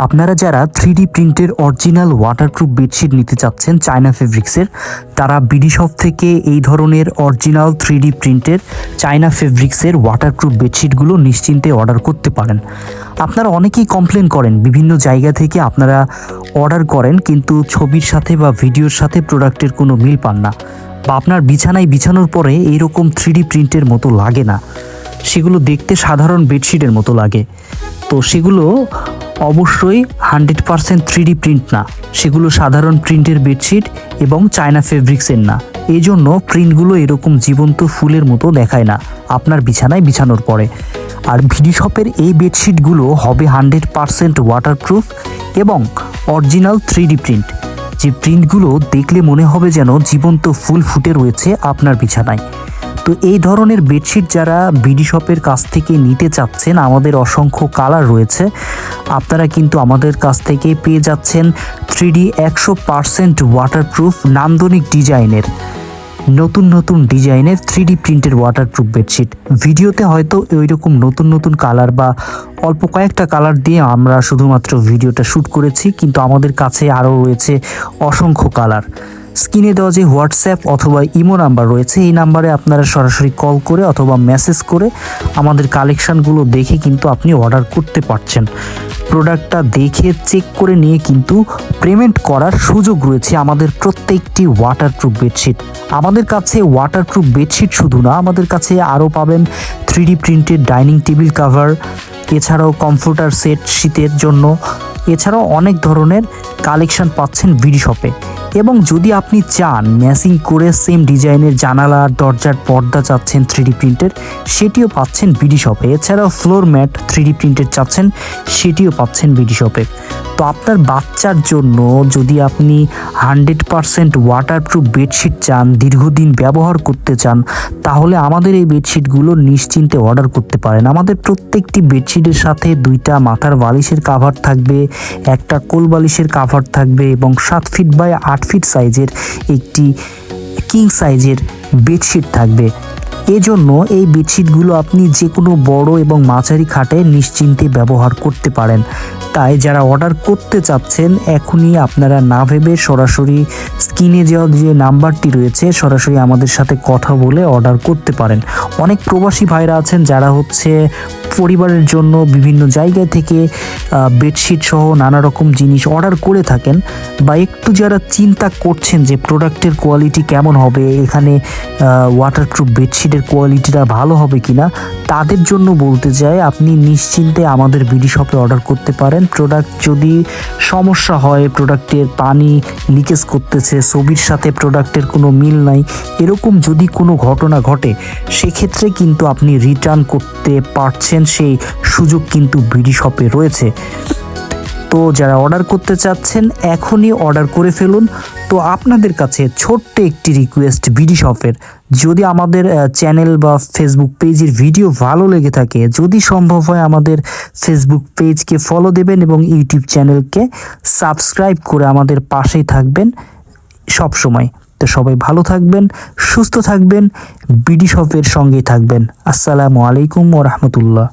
আপনারা যারা 3D প্রিন্টের অরিজিনাল ওয়াটারপ্রুফ বেডশিট নিতে চাচ্ছেন চায়না ফেব্রিক্সের, তারা বিডি শপ থেকে এই ধরনের অরিজিনাল 3D প্রিন্টের চায়না ফেব্রিক্সের ওয়াটারপ্রুফ বেডশিটগুলো নিশ্চিন্তে অর্ডার করতে পারেন। আপনারা অনেকেই কমপ্লেন করেন বিভিন্ন জায়গা থেকে আপনারা অর্ডার করেন কিন্তু ছবির সাথে বা ভিডিওর সাথে প্রোডাক্টের কোনো মিল পান না, বা আপনার বিছানায় বিছানোর পরে এইরকম 3D প্রিন্টের মতো লাগে না, সেগুলো দেখতে সাধারণ বেডশিটের মতো লাগে। তো সেগুলো অবশ্যই 100% 3D প্রিন্ট না, সেগুলো সাধারণ প্রিন্টের বেডশিট এবং চায়না ফেব্রিক্সের না। এই জন্য প্রিন্টগুলো এরকম জীবন্ত ফুলের মতো দেখায় না আপনার বিছানায় বিছানোর পরে। আর ভিডি শপের এই বেডশিটগুলো হবে 100% ওয়াটারপ্রুফ এবং অরিজিনাল 3D প্রিন্ট, যে প্রিন্টগুলো দেখলে মনে হবে যেন জীবন্ত ফুল ফুটে রয়েছে আপনার বিছানায়। তো এই ধরনের বেডশিট যারা বিডি শপের কাছ থেকে নিতে চাচ্ছেন, আমাদের অসংখ্য কালার রয়েছে, আপনারা কিন্তু আমাদের কাছ থেকে পেয়ে যাচ্ছেন 3D 100% ওয়াটারপ্রুফ নান্দনিক ডিজাইনের নতুন ডিজাইনের 3D প্রিন্টের ওয়াটারপ্রুফ বেডশিট। ভিডিওতে হয়তো ওইরকম নতুন কালার বা অল্প কয়েকটা কালার দিয়ে আমরা শুধুমাত্র ভিডিওটা শ্যুট করেছি, কিন্তু আমাদের কাছে আরও রয়েছে অসংখ্য কালার। স্ক্রিনে দেওয়া যে হোয়াটসঅ্যাপ অথবা ইমো নাম্বার রয়েছে, এই নাম্বারে আপনারা সরাসরি কল করে অথবা মেসেজ করে আমাদের কালেকশানগুলো দেখে কিন্তু আপনি অর্ডার করতে পারছেন। প্রোডাক্টটা দেখে চেক করে নিয়ে কিন্তু পেমেন্ট করার সুযোগ রয়েছে আমাদের প্রত্যেকটি ওয়াটারপ্রুফ বেডশিট। আমাদের কাছে ওয়াটারপ্রুফ বেডশিট শুধু না, আমাদের কাছে আরও পাবেন 3D printed dining table cover, এছাড়াও কমফোর্টার সেট শীতের জন্য, এছাড়াও অনেক ধরনের কালেকশন পাচ্ছেন বিডি শপে। এবং যদি আপনি চান ম্যাচিং করে সেম ডিজাইনের জানালা দরজার পর্দা চাচ্ছেন 3D প্রিন্টের, সেটিও পাচ্ছেন বিডি শপে। এছাড়াও ফ্লোর ম্যাট 3D প্রিন্টের চাচ্ছেন, সেটিও পাচ্ছেন বিডি শপে। তো আপনার বাচ্চার জন্য যদি আপনি 100% ওয়াটারপ্রুফ বেডশিট চান, দীর্ঘদিন ব্যবহার করতে চান, তাহলে আমাদের এই বেডশিটগুলো নিশ্চিন্তে অর্ডার করতে পারেন। আমাদের প্রত্যেকটি বেডশিটের সাথে 2টা মাথার বালিশের কাভার থাকবে, একটা কোল বালিশের কাভার থাকবে এবং 7 ফিট বাই 8 ফিট সাইজের একটি কিং সাইজের বেডশিট থাকবে। এজন্য এই বেডশিটগুলো আপনি যে কোনো বড় এবং মাঝারি খাটে নিশ্চিন্তে ব্যবহার করতে পারেন। তাই যারা অর্ডার করতে চাচ্ছেন, এখনই আপনারা না ভেবে সরাসরি স্ক্রিনে দেওয়া যে নাম্বারটি রয়েছে সরাসরি আমাদের সাথে কথা বলে অর্ডার করতে পারেন। অনেক প্রবাসী ভাইরা আছেন যারা পরিবারের জন্য বিভিন্ন জায়গায় থেকে বেডশিট সহ নানা রকম জিনিস অর্ডার করে থাকেন, বা একটু যারা চিন্তা করছেন যে প্রোডাক্টের কোয়ালিটি কেমন হবে, এখানে ওয়াটারপ্রুফ বেডশিটের কোয়ালিটিটা ভালো হবে কিনা, তাদের জন্য বলতে চাই আপনি নিশ্চিন্তে আমাদের বিডি শপে অর্ডার করতে পারেন। প্রোডাক্ট যদি সমস্যা হয়, প্রোডাক্টের পানি লিকেজ করতেছে, ছবির সাথে প্রোডাক্টের কোনো মিল নাই, এরকম যদি কোনো ঘটনা ঘটে, সেক্ষেত্রে কিন্তু আপনি রিটার্ন করতে পারছেন, সেই সুযোগ কিন্তু বিডি শপে রয়েছে। তো যারা অর্ডার করতে চাচ্ছেন এখনই অর্ডার করে ফেলুন। তো আপনাদের কাছে ছোট্ট একটি রিকোয়েস্ট বিডি শপের, যদি আমাদের চ্যানেল বা ফেসবুক পেজের ভিডিও ভালো লেগে থাকে, যদি সম্ভব হয় আমাদের ফেসবুক পেজকে ফলো দেবেন এবং ইউটিউব চ্যানেলকে সাবস্ক্রাইব করে আমাদের পাশেই থাকবেন সব সময়। তো সবাই ভালো থাকবেন, সুস্থ থাকবেন, বিডি শপের সঙ্গেই থাকবেন। আসসালামু আলাইকুম ওয়া রাহমাতুল্লাহ।